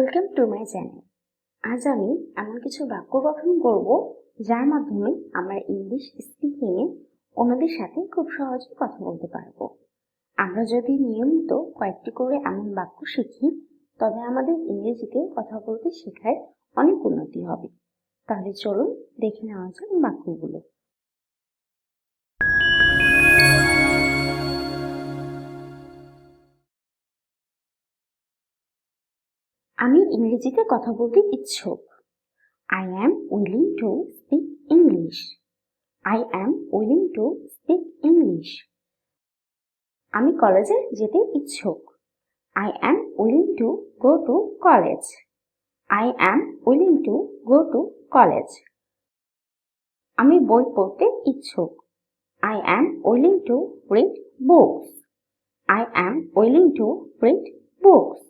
Welcome to my channel. আজ আমি এমন কিছু বাক্য গঠন করব যার মাধ্যমে আমরা ইংলিশ স্পিকিং এ অন্যদের সাথে খুব সহজে কথা বলতে পারবো। আমরা যদি নিয়মিত কয়েকটি করে এমন বাক্য শিখি তবে আমাদের ইংরেজিতে কথা বলতে শেখায় অনেক উন্নতি হবে। তাহলে চলুন দেখে নেওয়া যাক বাক্যগুলো। আমি ইংরেজিতে কথা বলতে ইচ্ছুক। I am willing to speak English. I am willing to speak English. আমি কলেজে যেতে ইচ্ছুক। I am willing to go to college. I am willing to go to college. আমি বই পড়তে ইচ্ছুক। I am willing to read books. I am willing to read books.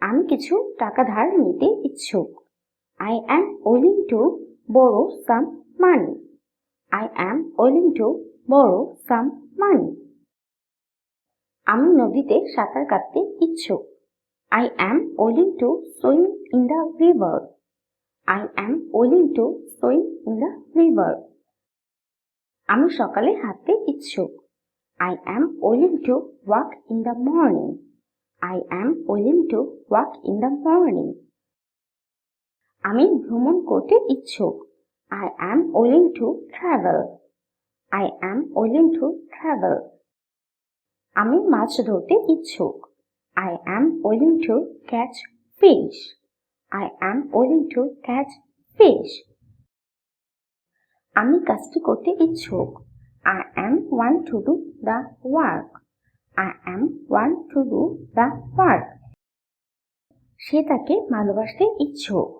আমি কিছু টাকা ধার নিতে ইচ্ছুক। I am willing to borrow some money. I am willing to borrow some money. আমি নদীতে সাঁতার কাটতে ইচ্ছুক। I am willing to swim in the river. I am willing to swim in the river. আমি সকালে হাঁটতে ইচ্ছুক। I am willing to walk in the morning. I am willing to walk in the morning. আমি ভ্রমণ করতে ইচ্ছুক। I am willing to travel. I am willing to travel. আমি মাছ ধরতে ইচ্ছুক। I am willing to catch fish. I am willing to catch fish. আমি কাজটি করতে ইচ্ছুক। I am want to do the work. I am want to do the work. সে তাকে ভালোবাসতে ইচ্ছুক।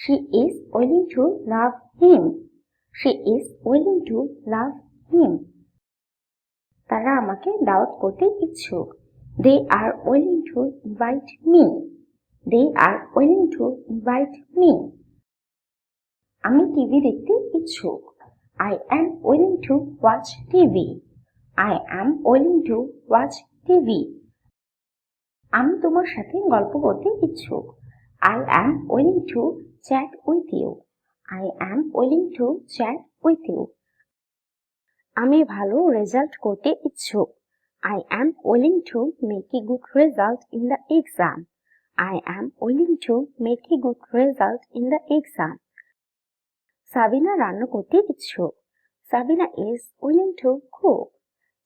She is willing to love him. She is willing to love him. তারা আমাকে দাওয়াত করতে ইচ্ছুক। They are willing to invite me. They are willing to invite me. আমি TV দেখতে ইচ্ছুক। I am willing to watch TV. I am willing to watch TV. আমি তোমার সাথে গল্প করতে ইচ্ছুক। I am willing to chat with you. I am willing to chat with you. আমি ভালো রেজাল্ট করতে ইচ্ছুক। I am willing to make a good result in the exam. I am willing to make a good result in the exam. Sabina রান্না করতে ইচ্ছুক। Sabina is willing to cook.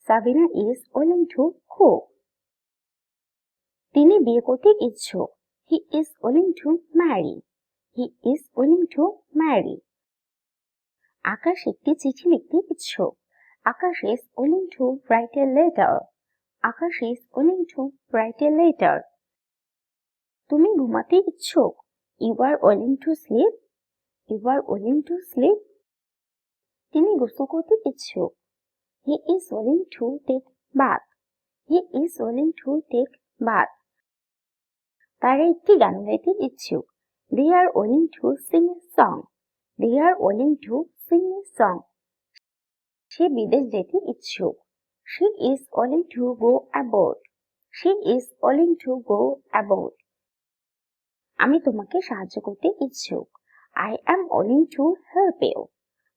Sabina is willing to cook. তিনি বিয়ে করতে ইচ্ছুক। He is willing to marry. He is willing to marry. আকাশ একটি চিঠি লিখতে ইচ্ছুক। Akash is willing to write a letter. Akash is willing to write a letter. তুমি ঘুমাতে ইচ্ছুক। You are willing to sleep. You are willing to sleep. তিনি গোসল করতে ইচ্ছুক। He is willing to take bath. He is willing to take bath. তারা একটি গান গাইতে ইচ্ছুক। They are willing to sing a song. They are willing to sing a song. সে বিদেশ যেতে ইচ্ছুক। She is willing to go abroad. She is willing to go abroad. আমি তোমাকে সাহায্য করতে ইচ্ছুক। I am willing to help you.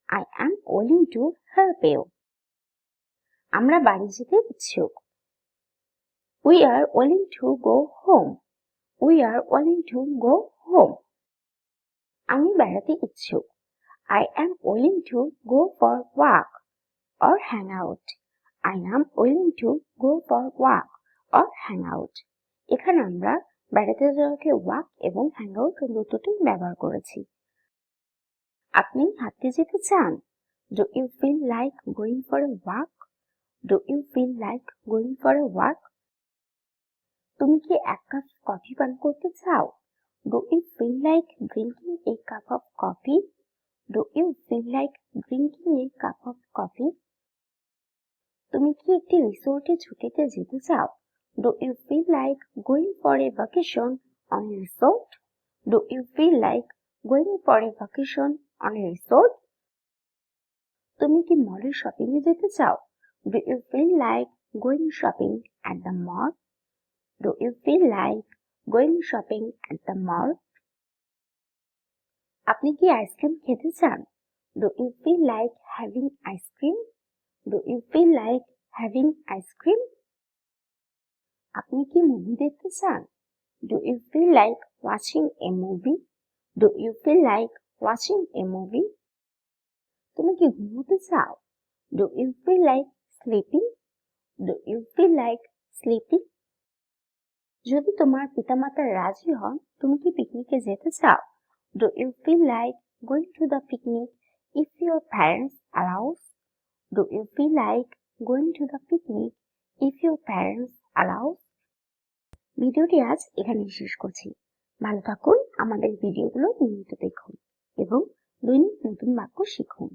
I am willing to help you. আমরা বাড়ি যেতে ইচ্ছুক। We are willing to go home. We are willing to go home. আমি বেড়াতে ইচ্ছুক। I am willing to go for walk or hang out. I am willing to go for walk or hang out. এখানে আমরা বেড়াতে যাওয়াকে walk এবং hang out দুটোতেই ব্যবহার করেছি। আপনি হাঁটতে যেতে চান? Do you feel like going for a walk? Do you feel like going for a walk? তুমি কি এক কাপ কফি পান করতে চাও? Do you feel like drinking a cup of coffee? Do you feel like drinking a cup of coffee? তুমি কি একটি রিসোর্টে ছুটিতে যেতে চাও? Do you feel like going for a vacation on a resort? Do you feel like going for a vacation on a resort? তুমি কি মলে শপিং এ যেতে চাও? Do you feel like going shopping at the mall? Do you feel like going shopping at the mall? আপনি কি ice cream খেতে চান? Do you feel like having ice cream? Do you feel like having ice cream? আপনি কি movie দেখতে চান? Do you feel like watching a movie? Do you feel like watching a movie? তুমি কি ঘুমোতে চাও? Do you feel like sleeping? Do you feel like sleeping? যদি তোমার পিতামাতা রাজি হন, তুমি কি পিকনিকে যেতে চাও? Do you feel like going to the picnic if your parents allows? Do you feel like going to the picnic if your parents allows? ভিডিওটি আজ এখানেই শেষ করছি। ভালো থাকুন, আমাদের ভিডিওগুলো নিয়মিত দেখুন এবং দৈনিক নতুন বাক্য শিখুন।